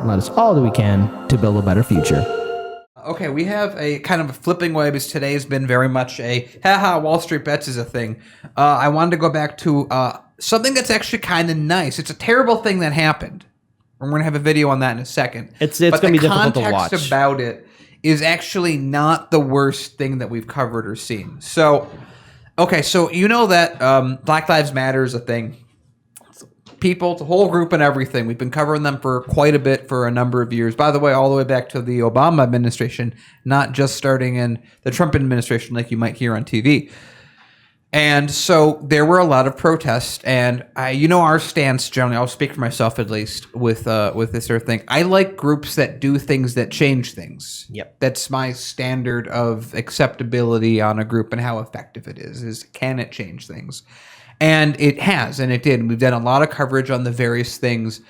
and let us all do we can to build a better future. Okay, we have a kind of a flipping way because today has been very much a haha, Wall Street bets is a thing. I wanted to go back to something that's actually kind of nice. It's a terrible thing that happened. We're going to have a video on that in a second. It's going to be difficult to watch. The context about it is actually not the worst thing that we've covered or seen. So, okay, so you know that Black Lives Matter is a thing. People, the whole group and everything. We've been covering them for quite a bit for a number of years. By the way, all the way back to the Obama administration, not just starting in the Trump administration like you might hear on TV. And so there were a lot of protests, and our stance generally, I'll speak for myself at least, with this sort of thing. I like groups that do things that change things. Yep. That's my standard of acceptability on a group and how effective it is can it change things? And it has, and it did. We've done a lot of coverage on the various things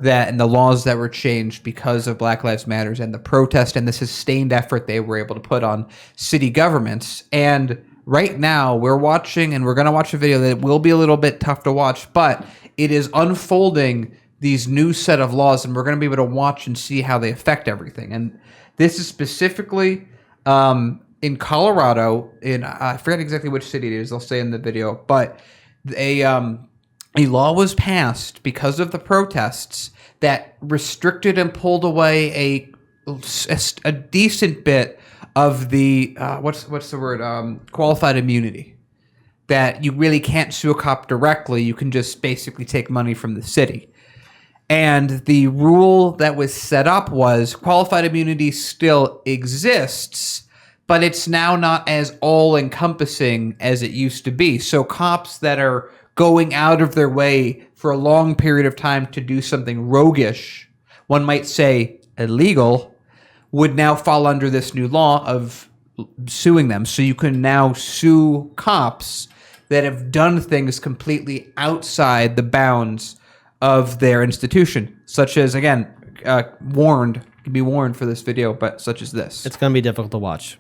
and the laws that were changed because of Black Lives Matter and the protest and the sustained effort they were able to put on city governments. And right now, we're watching, and we're going to watch a video that will be a little bit tough to watch, but it is unfolding these new set of laws, and we're going to be able to watch and see how they affect everything. And this is specifically in Colorado, I forget exactly which city it is, I'll say in the video, but a law was passed because of the protests that restricted and pulled away a decent bit of the what's the word qualified immunity, that you really can't sue a cop directly. You can just basically take money from the city. And the rule that was set up was qualified immunity still exists, but it's now not as all-encompassing as it used to be. So cops that are going out of their way for a long period of time to do something roguish, one might say illegal, would now fall under this new law of suing them. So you can now sue cops that have done things completely outside the bounds of their institution, such as, again, be warned for this video, but such as this. It's going to be difficult to watch.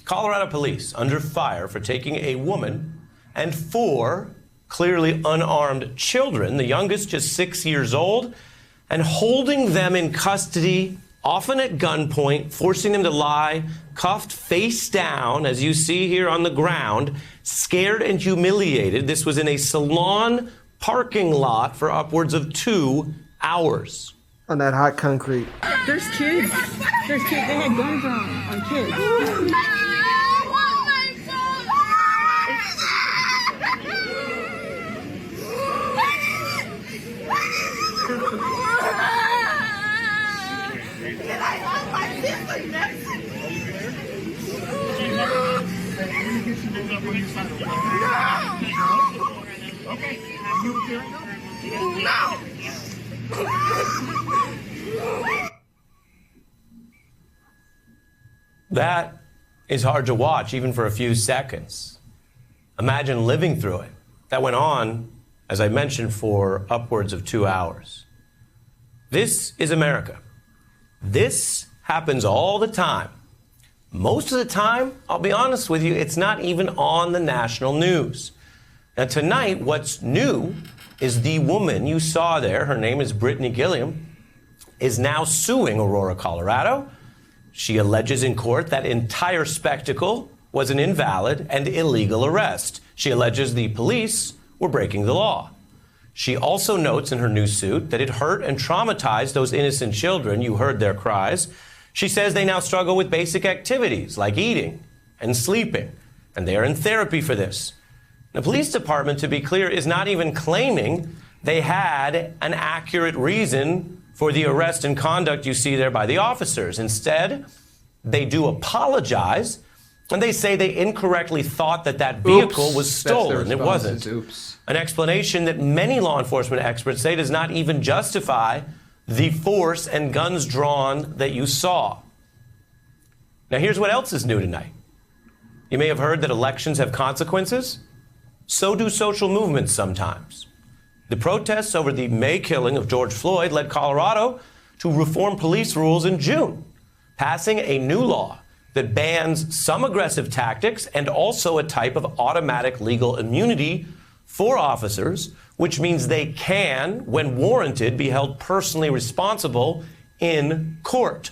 Colorado police under fire for taking a woman and 4 clearly unarmed children, the youngest just 6 years old, and holding them in custody, often at gunpoint, forcing them to lie cuffed face down, as you see here on the ground, scared and humiliated. This was in a salon parking lot for upwards of 2 hours. On that hot concrete. There's kids. They had guns on kids. That is hard to watch, even for a few seconds. Imagine living through it. That went on, as I mentioned, for upwards of 2 hours. This is America. This happens all the time. Most of the time, I'll be honest with you, it's not even on the national news. Now tonight, what's new is the woman you saw there, her name is Brittany Gilliam, is now suing Aurora, Colorado. She alleges in court that entire spectacle was an invalid and illegal arrest. She alleges the police were breaking the law. She also notes in her new suit that it hurt and traumatized those innocent children. You heard their cries. She says they now struggle with basic activities like eating and sleeping, and they are in therapy for this. The police department, to be clear, is not even claiming they had an accurate reason for the arrest and conduct you see there by the officers. Instead, they do apologize, and they say they incorrectly thought that vehicle was stolen. It wasn't. Oops. An explanation that many law enforcement experts say does not even justify the force and guns drawn that you saw. Now, here's what else is new tonight. You may have heard that elections have consequences. So do social movements sometimes. The protests over the May killing of George Floyd led Colorado to reform police rules in June, passing a new law that bans some aggressive tactics and also a type of automatic legal immunity for officers which means they can, when warranted, be held personally responsible in court.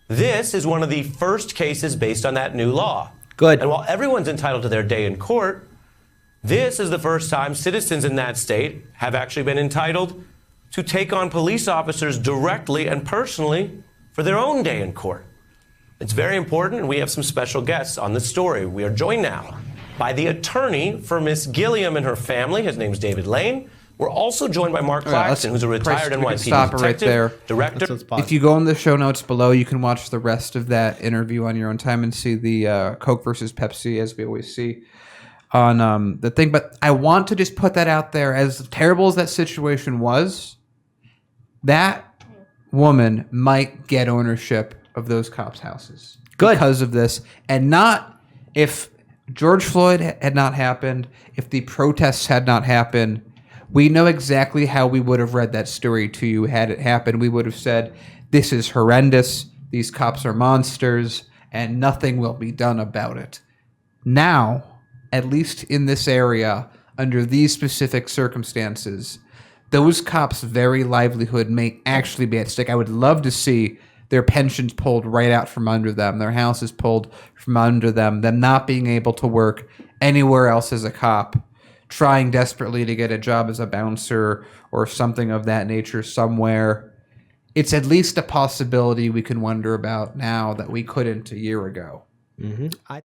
This is one of the first cases based on that new law. Good. And while everyone's entitled to their day in court, this is the first time citizens in that state have actually been entitled to take on police officers directly and personally for their own day in court. It's very important, and we have some special guests on this story. We are joined now by the attorney for Miss Gilliam and her family. His name's David Lane. We're also joined by Mark Claxton, who's a retired NYPD stop it right there. director. If you go in the show notes below, you can watch the rest of that interview on your own time and see the Coke versus Pepsi, as we always see on the thing. But I want to just put that out there. As terrible as that situation was, that woman might get ownership of those cops' houses. Good. Because of this. And not if George Floyd had not happened, if the protests had not happened, we know exactly how we would have read that story to you had it happened. We would have said, this is horrendous, these cops are monsters, and nothing will be done about it. Now, at least in this area, under these specific circumstances, those cops' very livelihood may actually be at stake. I would love to see their pensions pulled right out from under them, their houses pulled from under them not being able to work anywhere else as a cop, trying desperately to get a job as a bouncer or something of that nature somewhere. It's at least a possibility we can wonder about now that we couldn't a year ago. Mm-hmm.